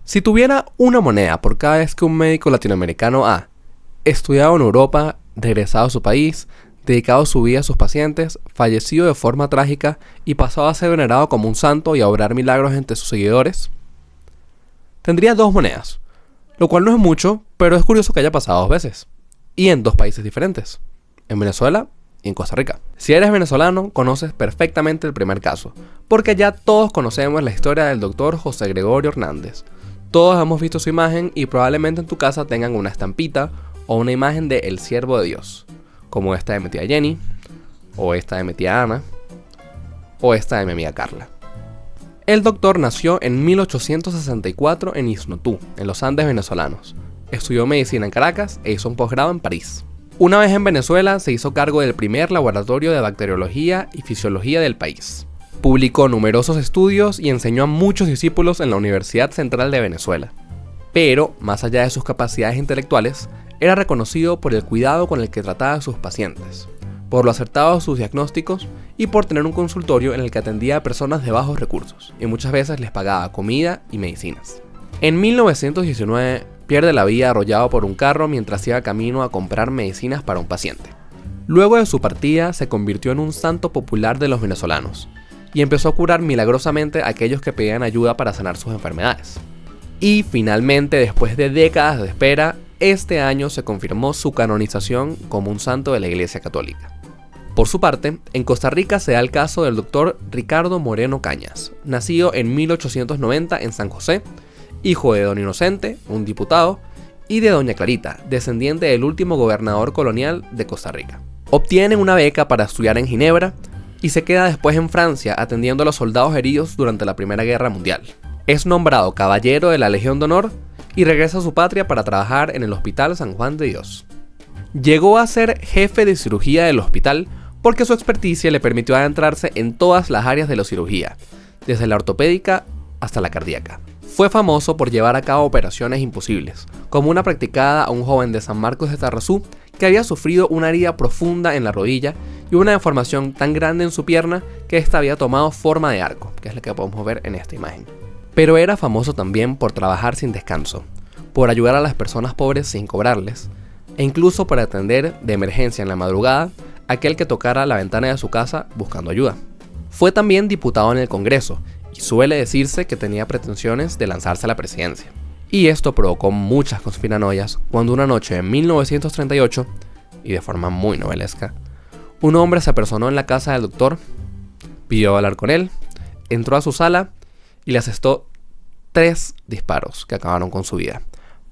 Si tuviera una moneda por cada vez que un médico latinoamericano ha estudiado en Europa, regresado a su país, dedicado su vida a sus pacientes, fallecido de forma trágica y pasado a ser venerado como un santo y a obrar milagros entre sus seguidores, tendría 2 monedas, lo cual no es mucho, pero es curioso que haya pasado 2 veces, y en 2 países diferentes, en Venezuela y en Costa Rica. Si eres venezolano, conoces perfectamente el primer caso, porque ya todos conocemos la historia del doctor José Gregorio Hernández. Todos hemos visto su imagen y probablemente en tu casa tengan una estampita o una imagen de El Siervo de Dios, como esta de mi tía Jenny, o esta de mi tía Ana, o esta de mi amiga Carla. El doctor nació en 1864 en Isnotú, en los Andes venezolanos. Estudió medicina en Caracas e hizo un posgrado en París. Una vez en Venezuela se hizo cargo del primer laboratorio de bacteriología y fisiología del país. Publicó numerosos estudios y enseñó a muchos discípulos en la Universidad Central de Venezuela. Pero, más allá de sus capacidades intelectuales, era reconocido por el cuidado con el que trataba a sus pacientes, por lo acertado de sus diagnósticos y por tener un consultorio en el que atendía a personas de bajos recursos y muchas veces les pagaba comida y medicinas. En 1919 pierde la vida arrollado por un carro mientras iba camino a comprar medicinas para un paciente. Luego de su partida se convirtió en un santo popular de los venezolanos y empezó a curar milagrosamente a aquellos que pedían ayuda para sanar sus enfermedades. Y finalmente, después de décadas de espera, este año se confirmó su canonización como un santo de la Iglesia Católica. Por su parte, en Costa Rica se da el caso del doctor Ricardo Moreno Cañas, nacido en 1890 en San José, hijo de don Inocente, un diputado, y de doña Clarita, descendiente del último gobernador colonial de Costa Rica. Obtiene una beca para estudiar en Ginebra y se queda después en Francia atendiendo a los soldados heridos durante la Primera Guerra Mundial. Es nombrado caballero de la Legión de Honor y regresa a su patria para trabajar en el Hospital San Juan de Dios. Llegó a ser jefe de cirugía del hospital porque su experticia le permitió adentrarse en todas las áreas de la cirugía, desde la ortopédica hasta la cardíaca. Fue famoso por llevar a cabo operaciones imposibles, como una practicada a un joven de San Marcos de Tarrazú que había sufrido una herida profunda en la rodilla y una deformación tan grande en su pierna que ésta había tomado forma de arco, que es la que podemos ver en esta imagen. Pero era famoso también por trabajar sin descanso, por ayudar a las personas pobres sin cobrarles, e incluso por atender de emergencia en la madrugada a aquel que tocara la ventana de su casa buscando ayuda. Fue también diputado en el Congreso, y suele decirse que tenía pretensiones de lanzarse a la presidencia. Y esto provocó muchas conspiranoias cuando una noche en 1938, y de forma muy novelesca, un hombre se apersonó en la casa del doctor, pidió hablar con él, entró a su sala y le asestó 3 disparos que acabaron con su vida,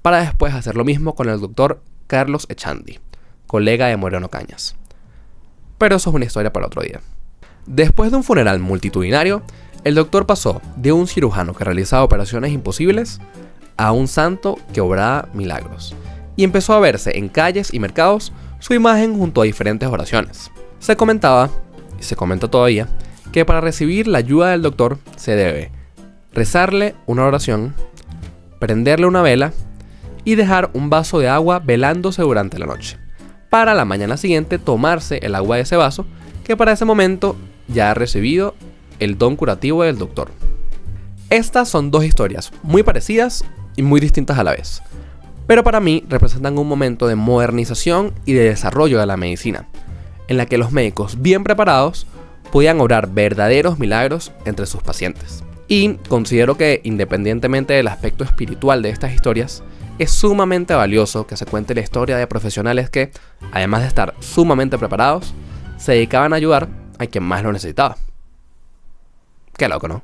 para después hacer lo mismo con el doctor Carlos Echandi, colega de Moreno Cañas. Pero eso es una historia para otro día. Después de un funeral multitudinario, el doctor pasó de un cirujano que realizaba operaciones imposibles a un santo que obraba milagros, y empezó a verse en calles y mercados su imagen junto a diferentes oraciones. Se comentaba, y se comenta todavía, que para recibir la ayuda del doctor se debe rezarle una oración, prenderle una vela y dejar un vaso de agua velándose durante la noche, para la mañana siguiente tomarse el agua de ese vaso, que para ese momento ya ha recibido el don curativo del doctor. Estas son 2 historias muy parecidas y muy distintas a la vez, pero para mí representan un momento de modernización y de desarrollo de la medicina, en la que los médicos bien preparados podían obrar verdaderos milagros entre sus pacientes. Y considero que, independientemente del aspecto espiritual de estas historias, es sumamente valioso que se cuente la historia de profesionales que, además de estar sumamente preparados, se dedicaban a ayudar a quien más lo necesitaba. Qué loco, ¿no?